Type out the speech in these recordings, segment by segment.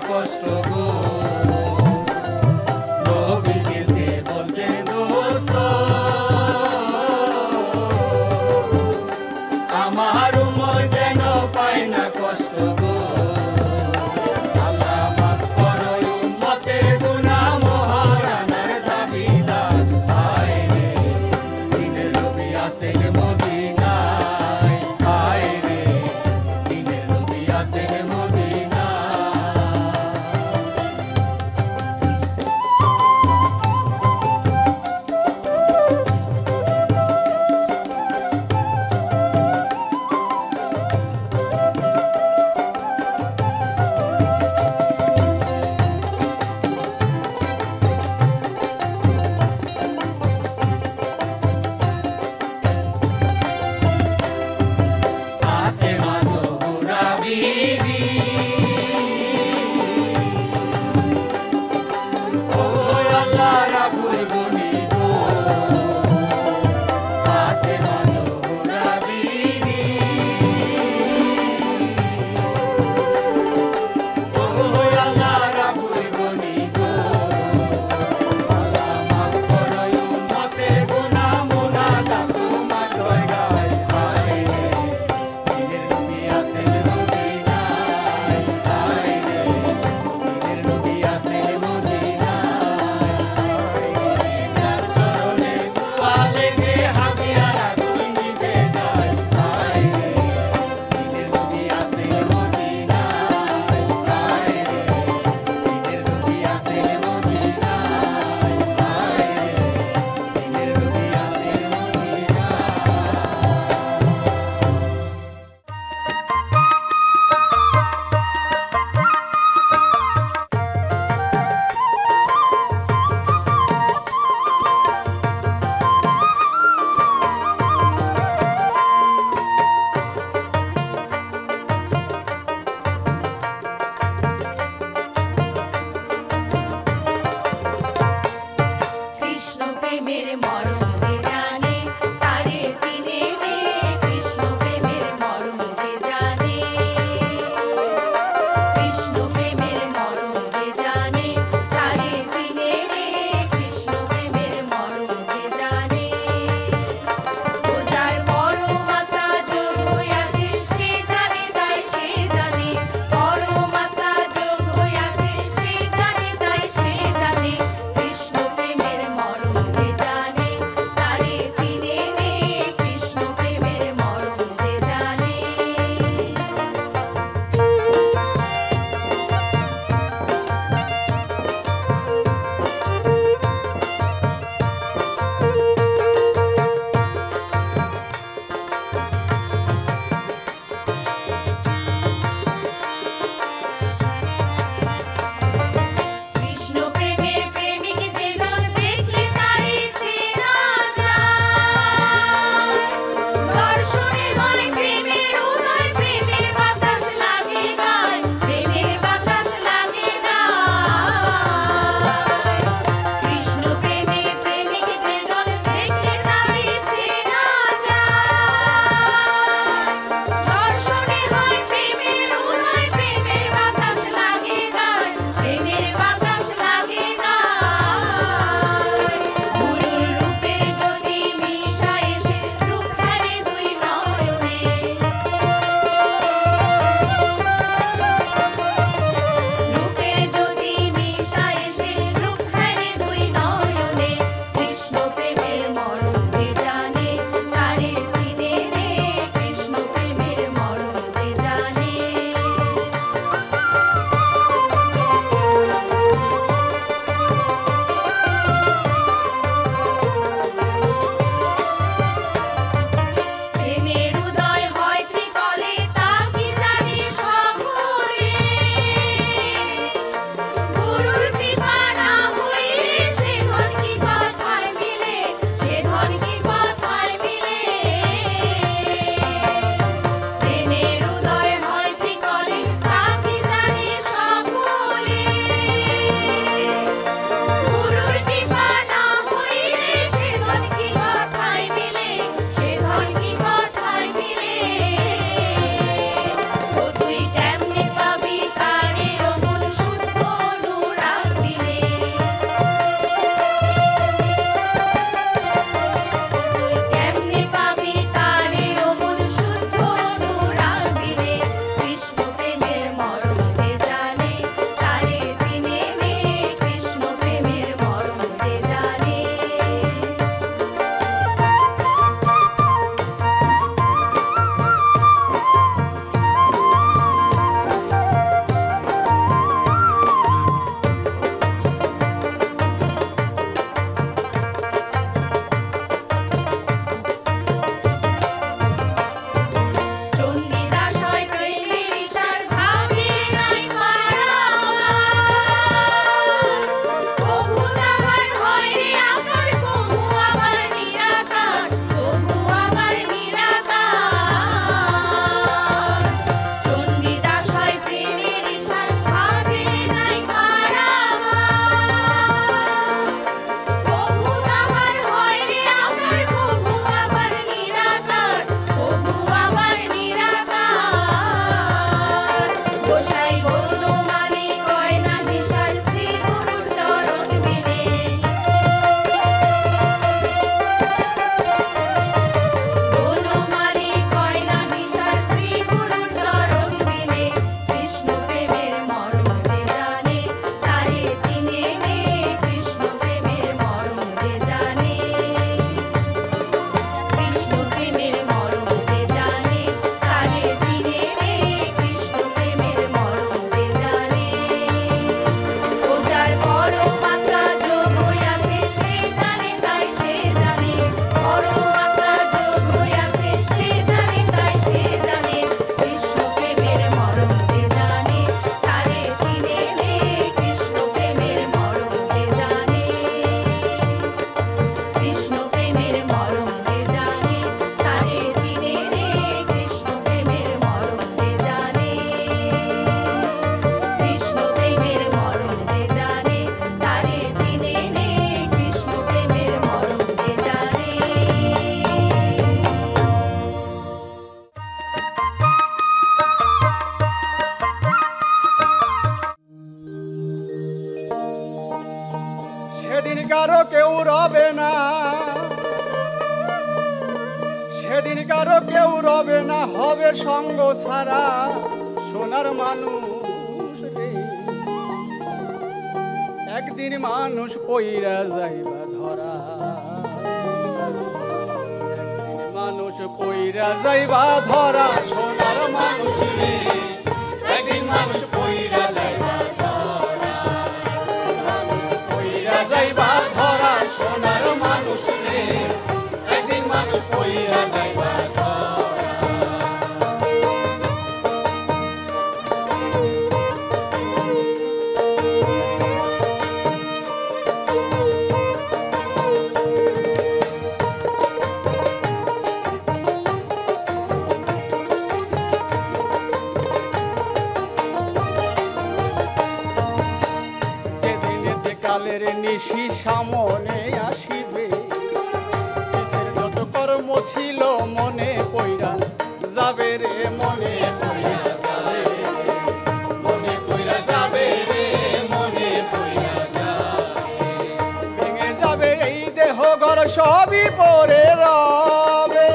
কষ্ট গো নবীজিতে বলছেন দোস্ত আমার উম্মত যেন পায় না কষ্ট গো আল্লাহ মাফ করো উম্মতের গুনাহ মহারানার দাবিদার হায় রে দিনের নবী আছেন মদিনায় হায় রে দিনের নবী আছেন মদিনায় কেউ রবে না, হবে সঙ্গ ছাড়া সোনার মানুষ রে। একদিন মানুষ পইরা যাইবা ধরা, একদিন মানুষ পইরা যাইবা ধরা সোনার মানুষ রে। একদিন মানুষ পইরা যাইবা ধরা, মানুষ পইরা যাইবা ধরা সোনার মানুষ রে। একদিন মানুষ পইরা যাইবা ধরা। যেদিনেতে কালের নিশি সামনে আসিবে, কিসের যত কর্ম ছিল মনে পইরা যাবে রে, মনে পইরা যাবে, মনে পইরা যাবে রে, মনে পইরা যাবে। ভেঙে যাবে এই দেহ ঘর সবই পরে রবে।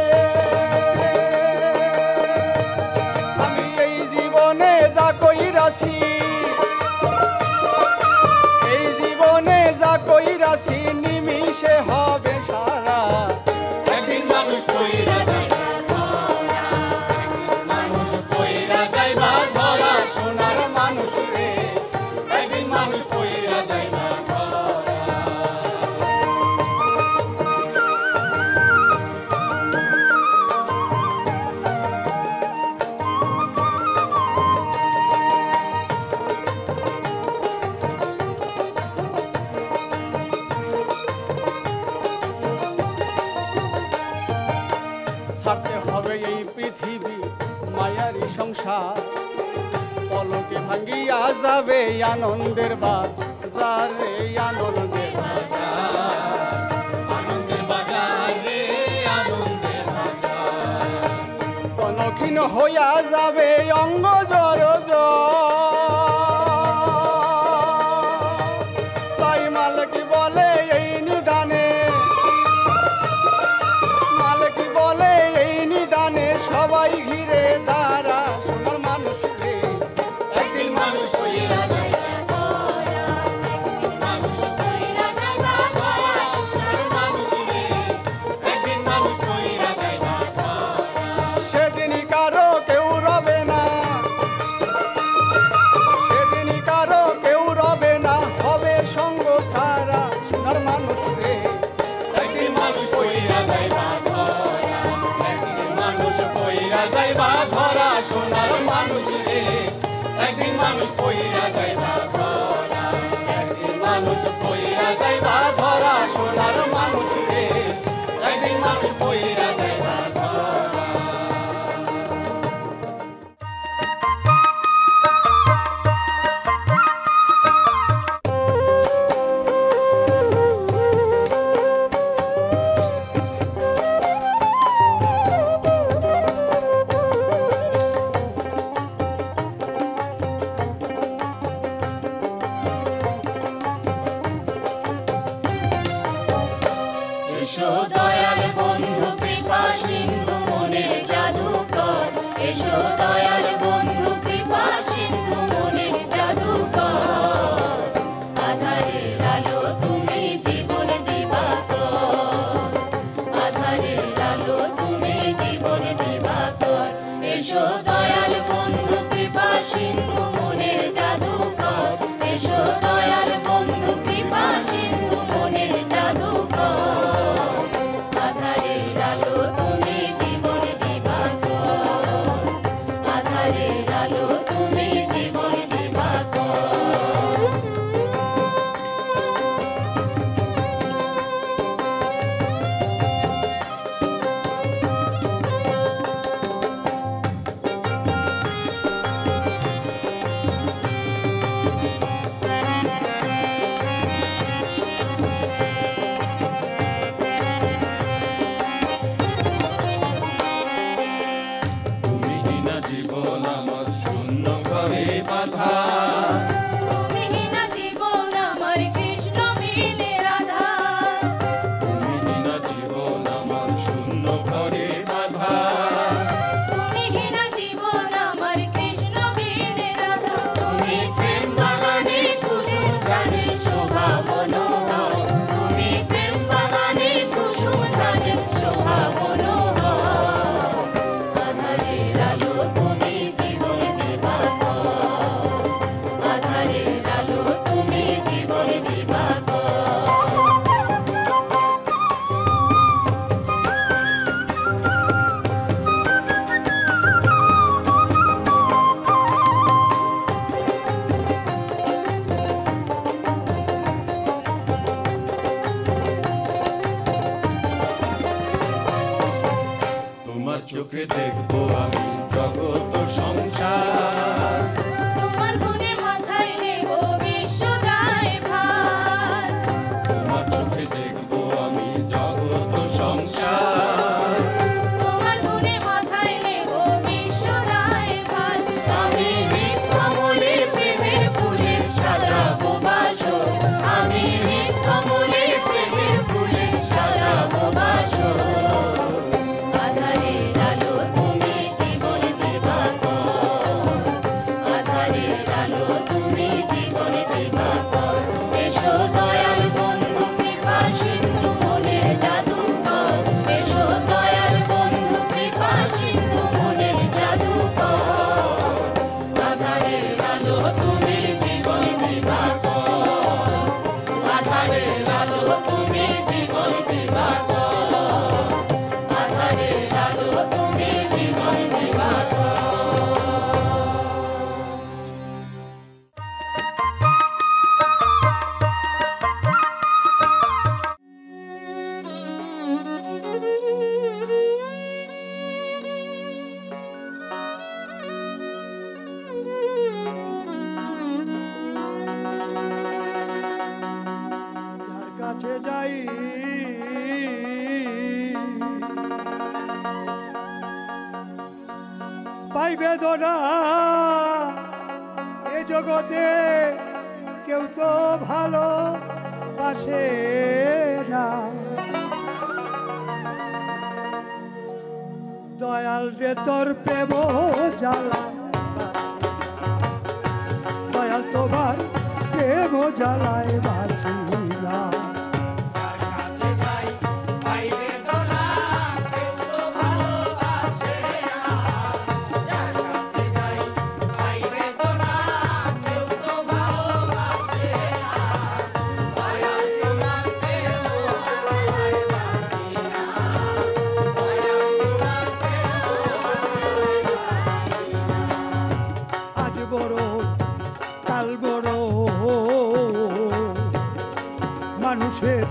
আমি এই জীবনে যা কইরাছি, এই জীবনে যা কইরাছি নিমিষে হবে সারা। একদিন মানুষ পইরা যাইবা ধরা, একদিন মানুষ পইরা যাইবা ধরা সোনার মানুষ রে। একদিন মানুষ পইরা যাইবা ধরা। ছাড়তে হবে এই পৃথিবী মায়ারি সংসার, পলকে ভাঙ্গিয়া যাবে আনন্দের বাজার রে, আনন্দের বাজার। আনন্দের বাজার রে, আনন্দের বাজার। কনক্ষীণ হইয়া যাবে অঙ্গ জর তাই মালিক বলে এই নিদানে, মালিক বলে এই নিদানে সবাই ঘিরে দাঁড়া সোনার মানুষ রে। একদিন মানুষ পইরা যাইবা ধরা, একদিন মানুষ পইরা যাইবা ধরা সোনার মানুষ রে। একদিন মানুষ পইরা যাইবা ধরা। সেদিনই কারো কেউ রবে না, সেদিনই কারো কেউ রবে না, হবে সঙ্গ সারা সোনার মানুষ রে। একদিন মানুষ পইরা যাইবা ধরা, একদিন মানুষ পইরা যাইবা ধরা সোনার মানুষ রে। একদিন মানুষ পইরা যাইবা ধরা, একদিন মানুষ পইরা যাইবা ধরা সোনার মানুষ রে। একদিন মানুষ পইরা যাইবা ধরা। এসো দয়াল বন্ধু কৃপা সিন্ধু মনের জাদুকর, এসো দয়াল বন্ধু কৃপা সিন্ধু মনের জাদুকর। আধারের আলো তুমি জীবন দিবাকর, আধারের আলো তুমি জীবন দিবাকর। এসো দয়াল বন্ধু কৃপা সিন্ধু মনের জাদুকর, এসো দয়াল বন্ধু কৃপা সিন্ধু মনের জাদুকর। আধারের আলো তুমি জীবন দিবাকর, আধারের আলো তুমি জীবন দিবাকর। তুমিহীন জীবন আমার শূন্য ঘরে বাঁধা, তুমিহীন জীবন আমার কৃষ্ণ বিনে রাধা, তুমিহীন জীবন আমার শূন্য ঘরে বাঁধা। বেদনা এ জগতে কেউ তো ভালো বাসে না। দয়াল রে তোর প্রেম জ্বালা, দয়াল তোমার প্রেম জ্বালায় বাঁচি না। মানুষের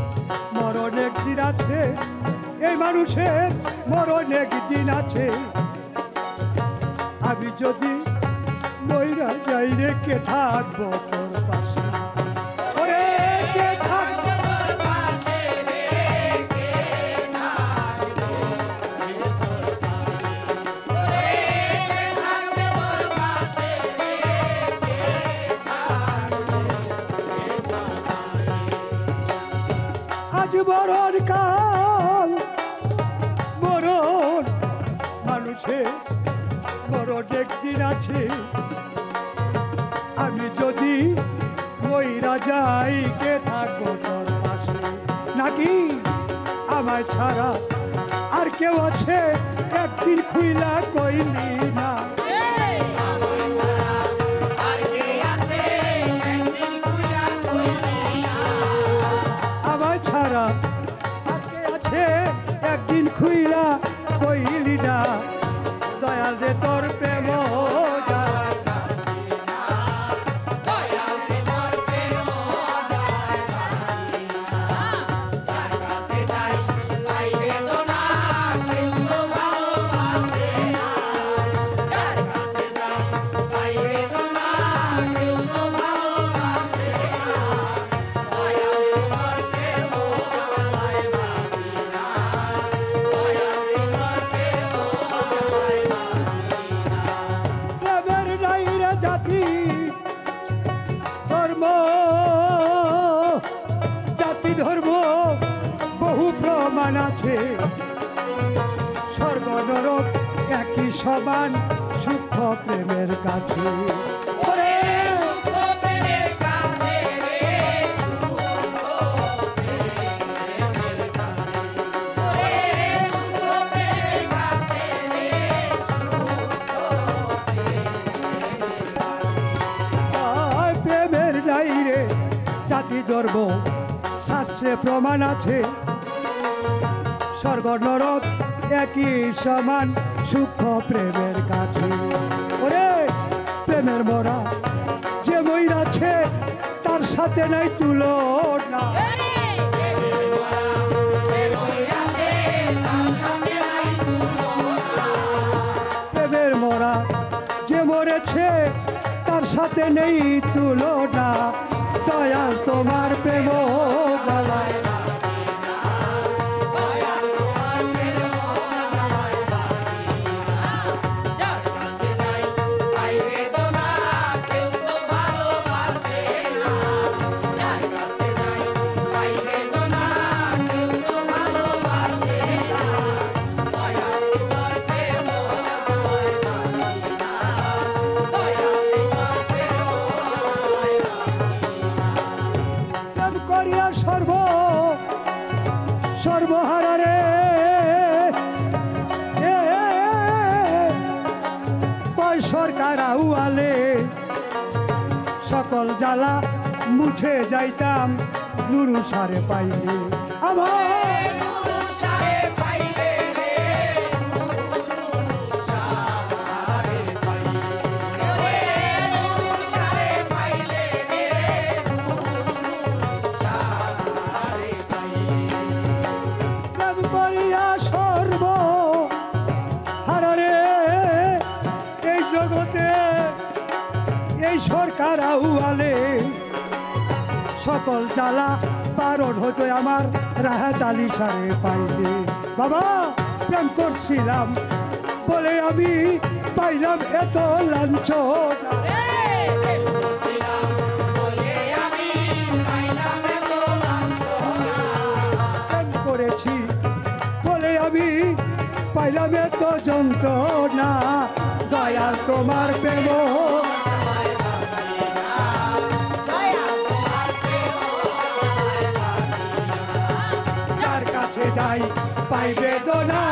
মরণ একদিন আছে, এই মানুষের মরণ একদিন আছে। আমি যদি মইরা যাই রেখে থাকবো তোর পাশে, ওরে কে থাকবো তোর পাশে, রেখে থাকবো তোর পাশে, রেখে থাকবো তোর পাশে, রেখে থাকবো। আজ মরণ কাল, মরণ মানুষের মরণ একদিন আছে। আমি যদি মইরা যাই কে থাকবো তোর পাশে, নাকি আমায় ছাড়া আর কেউ আছে একদিন খুইলা কইলি না। আমায় ছাড়া আর কে আছে একদিন খুইলা কইলি না। দয়াল রে তোর প্রেম জাতি ধর্ম, জাতি ধর্ম বহু প্রমাণ আছে। স্বর্গ নরক একই সমান সূক্ষ্ম প্রেমের কাছে। জাতি ধর্ম শাস্ত্রে প্রমাণ আছে। স্বর্গ নরক একই সমান সূক্ষ্ম প্রেমের কাছে। ওরে প্রেমের মরা যে মইরাছে তার সাথে নাই তুলনা। প্রেমের মরা যে মরেছে তার সাথে নেই তুলনা। দয়াল তোমার প্রেম জ্বালায়, সর্বহারা রে কয় সরকার আউয়ালে সকল জ্বালা মুছে যাইতাম নুরু সারে পাইলে। আমার সরকার আউয়ালে সকল জ্বালা পারণ হতো আমার রাহাত আলী সারে পাইলে। বাবা প্রেম করছিলাম বলে আমি পাইলাম এত লাঞ্ছনা প্রেম করেছি বলে আমি পাইলাম এত যন্ত্রণা দয়াল তোমার প্রেম যার কাছে যাই পাই বেদনা